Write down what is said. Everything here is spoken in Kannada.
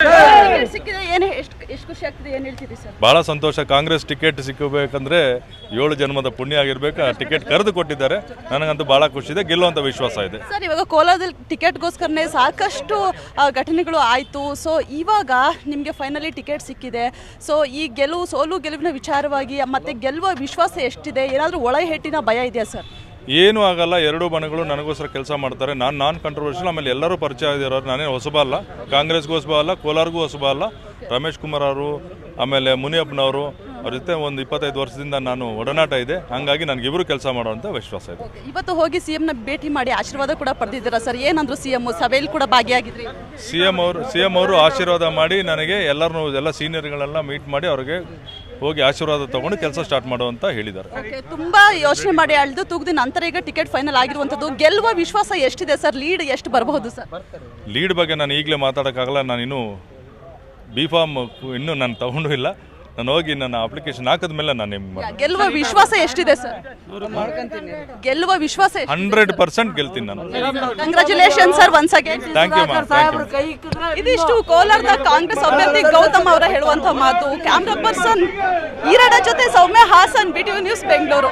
ಟಿಕೆಟ್ ಸಿಕ್ಕಿದೆ ಏನು ಎಷ್ಟು ಖುಷಿ ಆಗ್ತಿದೆ ಏನು ಹೇಳ್ತೀರಿ ಸರ್? ಬಹಳ ಸಂತೋಷ. ಕಾಂಗ್ರೆಸ್ ಟಿಕೆಟ್ ಸಿಕ್ಕಬೇಕಂದ್ರೆ 7 ಜನ್ಮದ ಪುಣ್ಯ ಆಗಿರ್ಬೇಕು. ಆ ಟಿಕೆಟ್ ಕರೆದು ಕೊಟ್ಟಿದ್ದಾರೆ. ನನಗಂತೂ ಬಹಳ ಖುಷಿ ಇದೆ, ಗೆಲ್ಲುವಂತ ವಿಶ್ವಾಸ ಇದೆ. ಸರ್, ಇವಾಗ ಕೋಲಾರದಲ್ಲಿ ಟಿಕೆಟ್ಗೋಸ್ಕರನೇ ಸಾಕಷ್ಟು ಘಟನೆಗಳು ಆಯಿತು. ಸೊ ಇವಾಗ ನಿಮಗೆ ಫೈನಲಿ ಟಿಕೆಟ್ ಸಿಕ್ಕಿದೆ. ಸೊ ಈ ಸೋಲು ಗೆಲುವಿನ ವಿಚಾರವಾಗಿ ಮತ್ತೆ ಗೆಲ್ಲುವ ವಿಶ್ವಾಸ ಎಷ್ಟಿದೆ? ಏನಾದರೂ ಒಳ ಹೆಟ್ಟಿನ ಭಯ ಇದೆಯಾ ಸರ್? ಏನೂ ಆಗಲ್ಲ. ಎರಡೂ ಬಣಗಳು ನನಗೋಸ್ಕರ ಕೆಲಸ ಮಾಡ್ತಾರೆ. ನಾನ್ ಕಾಂಟ್ರವರ್ಷಿಯಲ್. ಆಮೇಲೆ ಎಲ್ಲರೂ ಪರಿಚಯ ಆಗಿರೋರು. ನಾನೇನು ಹೊಸಬ ಅಲ್ಲ, ಕಾಂಗ್ರೆಸ್ಗೂ ಹೊಸಬ ಅಲ್ಲ, ಕೋಲಾರ್ಗೂ ಹೊಸಬ ಅಲ್ಲ. ರಮೇಶ್ ಕುಮಾರ್ ಅವರು ಆಮೇಲೆ ಮುನಿಯಪ್ಪನವರು ಅವ್ರ ಜೊತೆ ಒಂದು 25 ವರ್ಷದಿಂದ ನಾನು ಒಡನಾಟ ಇದೆ. ಹಾಗಾಗಿ ನನಗಿಬ್ಬರು ಕೆಲಸ ಮಾಡುವಂಥ ವಿಶ್ವಾಸ ಇದೆ. ಇವತ್ತು ಹೋಗಿ ಸಿಎಂನ ಭೇಟಿ ಮಾಡಿ ಆಶೀರ್ವಾದ ಕೂಡ ಪಡೆದಿದ್ದೀರಾ ಸರ್? ಏನಂದ್ರು ಸಿಎಂ? ಸಭೆಯಲ್ಲಿ ಕೂಡ ಭಾಗಿಯಾಗಿದ್ರಿ. ಸಿಎಂ ಅವರು ಆಶೀರ್ವಾದ ಮಾಡಿ ನನಗೆ ಎಲ್ಲ ಸೀನಿಯರ್ಗಳೆಲ್ಲ ಮೀಟ್ ಮಾಡಿ ಅವ್ರಿಗೆ ಹೋಗಿ ಆಶೀರ್ವಾದ ತಗೊಂಡು ಕೆಲಸ ಸ್ಟಾರ್ಟ್ ಮಾಡುವಂತ ಹೇಳಿದ್ದಾರೆ. ತುಂಬಾ ಯೋಚನೆ ಮಾಡಿ ಅಳ್ದು ತುಗ್ದು ನಂತರ ಈಗ ಟಿಕೆಟ್ ಫೈನಲ್ ಆಗಿರುವಂತದ್ದು. ಗೆಲ್ಲುವ ವಿಶ್ವಾಸ ಎಷ್ಟಿದೆ ಸರ್? ಲೀಡ್ ಎಷ್ಟು ಬರಬಹುದು ಸರ್? ಲೀಡ್ ಬಗ್ಗೆ ನಾನು ಈಗಲೇ ಮಾತಾಡೋಕ್ಕಾಗಲ್ಲ. ನಾನು ಇನ್ನೂ B.Pharm ಇನ್ನೂ ನಾನು ತಗೊಂಡು ಇಲ್ಲ. ನಾನು ಹೋಗಿ ನನ್ನ ಅಪ್ಲಿಕೇಶನ್ ಹಾಕಿದ ಮೇಲೆ ನಾನು ಗೆಲ್ಲುವ ವಿಶ್ವಾಸ ಎಷ್ಟಿದೆ ಸರ್? ಗೆಲ್ಲುವ ವಿಶ್ವಾಸ 100% ಗೆಲ್ತೀನಿ ನಾನು. Congratulation sir, once again. Thank you. ಇದಿಷ್ಟು ಕೋಲಾರದ ಕಾಂಗ್ರೆಸ್ ಅಭ್ಯರ್ಥಿ ಗೌತಮ್ ಅವರ ಹೇಳುವಂತ ಮಾತು. ಕ್ಯಾಮ್ರಾ ಪರ್ಸನ್ ಈರಣ್ಣ ಜೊತೆ ಸೌಮ್ಯ ಹಾಸನ್, BTV ನ್ಯೂಸ್, ಬೆಂಗಳೂರು.